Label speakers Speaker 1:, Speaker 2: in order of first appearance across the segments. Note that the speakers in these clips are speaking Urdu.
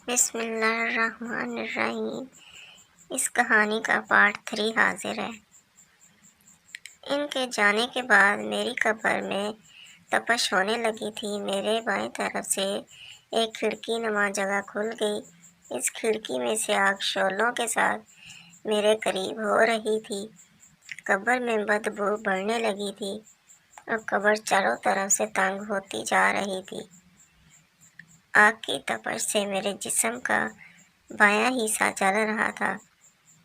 Speaker 1: بسم اللہ الرحمن الرحیم۔ اس کہانی کا پارٹ 3 حاضر ہے۔ ان کے جانے کے بعد میری قبر میں تپش ہونے لگی تھی۔ میرے بائیں طرف سے ایک کھڑکی نما جگہ کھل گئی۔ اس کھڑکی میں سے آگ شعلوں کے ساتھ میرے قریب ہو رہی تھی۔ قبر میں بدبو بڑھنے لگی تھی اور قبر چاروں طرف سے تنگ ہوتی جا رہی تھی۔ آگ کی تپش سے میرے جسم کا بایاں حصہ جل رہا تھا۔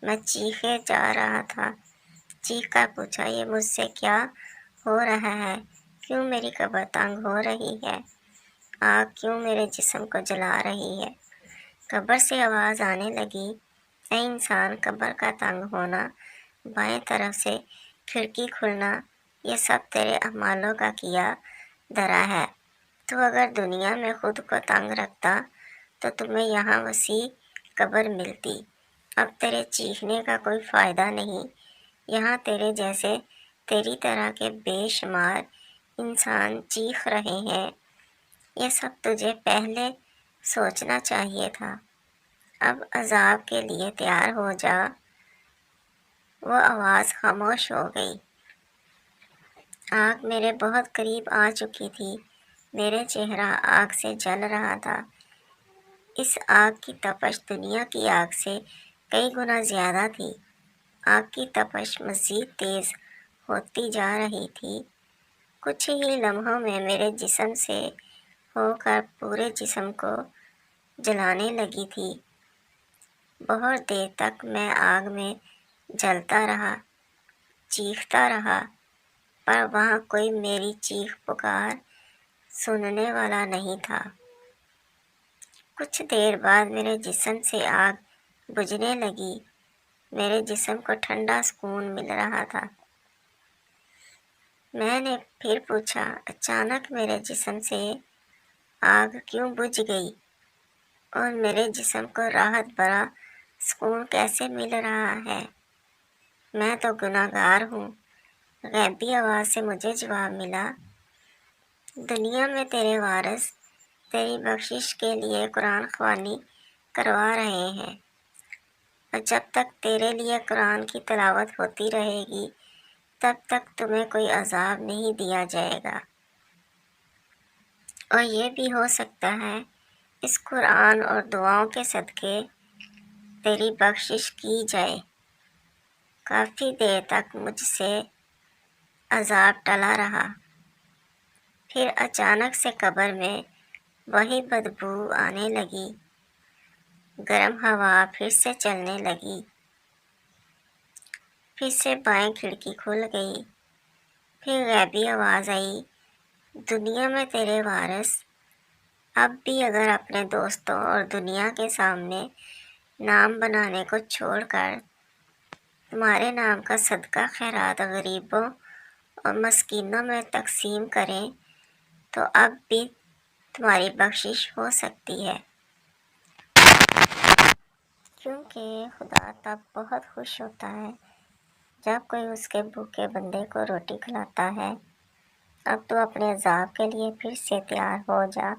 Speaker 1: میں چیخے جا رہا تھا، چیخ کر پوچھا، یہ مجھ سے کیا ہو رہا ہے؟ کیوں میری قبر تنگ ہو رہی ہے؟ آگ کیوں میرے جسم کو جلا رہی ہے؟ قبر سے آواز آنے لگی، اے انسان، قبر کا تنگ ہونا، بائیں طرف سے کھڑکی کھلنا، یہ سب تیرے اعمالوں کا کیا دھرا ہے۔ تو اگر دنیا میں خود کو تنگ رکھتا تو تمہیں یہاں وسیع قبر ملتی۔ اب تیرے چیخنے کا کوئی فائدہ نہیں۔ یہاں تیرے جیسے تیری طرح کے بے شمار انسان چیخ رہے ہیں۔ یہ سب تجھے پہلے سوچنا چاہیے تھا۔ اب عذاب کے لیے تیار ہو جا۔ وہ آواز خاموش ہو گئی۔ آگ میرے بہت قریب آ چکی تھی۔ میرے چہرہ آگ سے جل رہا تھا۔ اس آگ کی تپش دنیا کی آگ سے کئی گنا زیادہ تھی۔ آگ کی تپش مزید تیز ہوتی جا رہی تھی۔ کچھ ہی لمحوں میں میرے جسم سے ہو کر پورے جسم کو جلانے لگی تھی۔ بہت دیر تک میں آگ میں جلتا رہا، چیختا رہا، پر وہاں کوئی میری چیخ پکار سننے والا نہیں تھا۔ کچھ دیر بعد میرے جسم سے آگ بجھنے لگی۔ میرے جسم کو ٹھنڈا سکون مل رہا تھا۔ میں نے پھر پوچھا، اچانک میرے جسم سے آگ کیوں بجھ گئی اور میرے جسم کو راحت بھرا سکون کیسے مل رہا ہے؟ میں تو گناہگار ہوں۔ غیبی آواز سے مجھے جواب ملا، دنیا میں تیرے وارث تیری بخشش کے لیے قرآن خوانی کروا رہے ہیں، اور جب تک تیرے لیے قرآن کی تلاوت ہوتی رہے گی تب تک تمہیں کوئی عذاب نہیں دیا جائے گا۔ اور یہ بھی ہو سکتا ہے اس قرآن اور دعاؤں کے صدقے تیری بخشش کی جائے۔ کافی دیر تک مجھ سے عذاب ٹلا رہا، پھر اچانک سے قبر میں وہی بدبو آنے لگی۔ گرم ہوا پھر سے چلنے لگی۔ پھر سے بائیں کھڑکی کھل گئی۔ پھر غیبی آواز آئی، دنیا میں تیرے وارث اب بھی اگر اپنے دوستوں اور دنیا کے سامنے نام بنانے کو چھوڑ کر تمہارے نام کا صدقہ خیرات غریبوں اور مسکینوں میں تقسیم کریں تو اب بھی تمہاری بخشش ہو سکتی ہے، کیونکہ خدا تب بہت خوش ہوتا ہے جب کوئی اس کے بھوکے بندے کو روٹی کھلاتا ہے۔ اب تو اپنے عذاب کے لیے پھر سے تیار ہو جا۔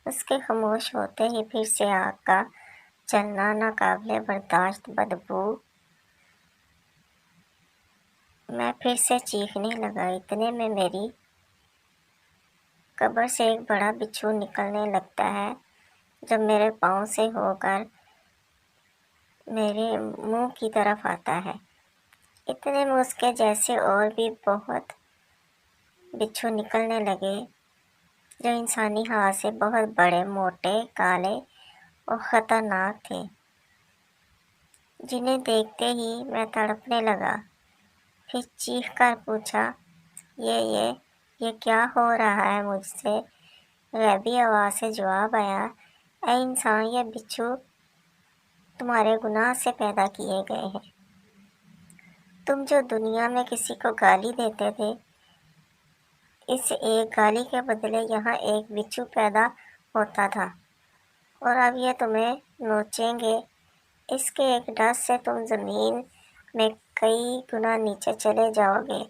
Speaker 1: اس کے خاموش ہوتے ہی پھر سے آگ کا جلنا، ناقابل برداشت بدبو۔ میں پھر سے چیخنے لگا۔ اتنے میں میری قبر سے ایک بڑا بچھو نکلنے لگتا ہے جو میرے پاؤں سے ہو کر میرے منہ کی طرف آتا ہے۔ اتنے میں اس کے جیسے اور بھی بہت بچھو نکلنے لگے جو انسانی ہاتھ سے بہت بڑے، موٹے، کالے اور خطرناک تھے، جنہیں دیکھتے ہی میں تڑپنے لگا۔ پھر چیخ کر پوچھا، یہ کیا ہو رہا ہے مجھ سے؟ غیبی آواز سے جواب آیا، اے انسان، یہ بچھو تمہارے گناہ سے پیدا کیے گئے ہیں۔ تم جو دنیا میں کسی کو گالی دیتے تھے، اس ایک گالی کے بدلے یہاں ایک بچھو پیدا ہوتا تھا، اور اب یہ تمہیں نوچیں گے۔ اس کے ایک ڈس سے تم زمین میں کئی گنا نیچے چلے جاؤ گے،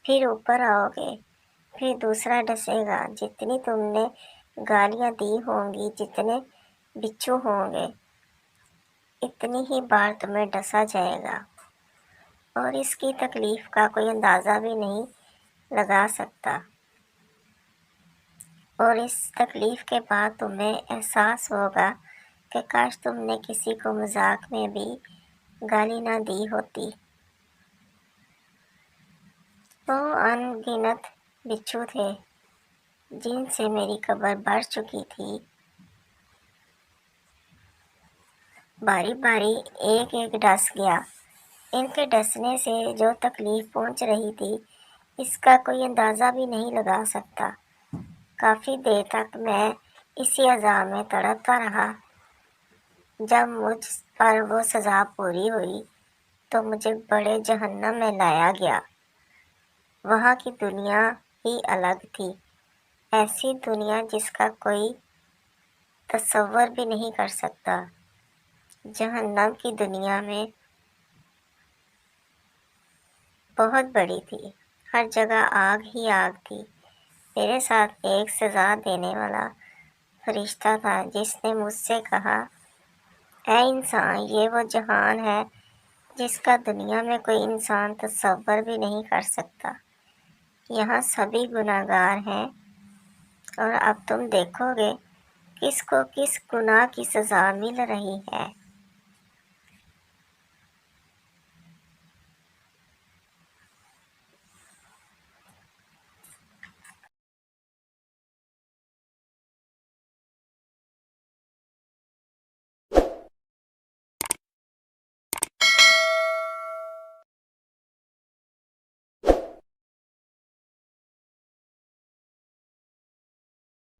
Speaker 1: پھر اوپر آؤ گے، پھر دوسرا ڈسے گا۔ جتنی تم نے گالیاں دی ہوں گی، جتنے بچھو ہوں گے، اتنی ہی بار تمہیں ڈسا جائے گا اور اس کی تکلیف کا کوئی اندازہ بھی نہیں لگا سکتا، اور اس تکلیف کے بعد تمہیں احساس ہوگا کہ کاش تم نے کسی کو مذاق میں بھی گالی نہ دی ہوتی۔ وہ ان گنت بچھو تھے جن سے میری قبر بھر چکی تھی، باری باری ایک ایک ڈس گیا۔ ان کے ڈسنے سے جو تکلیف پہنچ رہی تھی اس کا کوئی اندازہ بھی نہیں لگا سکتا۔ کافی دیر تک میں اسی عذاب میں تڑپتا رہا۔ جب مجھ پر وہ سزا پوری ہوئی تو مجھے بڑے جہنم میں لایا گیا۔ وہاں کی دنیا ہی الگ تھی، ایسی دنیا جس کا کوئی تصور بھی نہیں کر سکتا۔ جہنم کی دنیا میں بہت بڑی تھی، ہر جگہ آگ ہی آگ تھی۔ میرے ساتھ ایک سزا دینے والا فرشتہ تھا جس نے مجھ سے کہا، اے انسان، یہ وہ جہان ہے جس کا دنیا میں کوئی انسان تصور بھی نہیں کر سکتا۔ یہاں سبھی گناہگار ہیں اور اب تم دیکھو گے کس کو کس گناہ کی سزا مل رہی ہے۔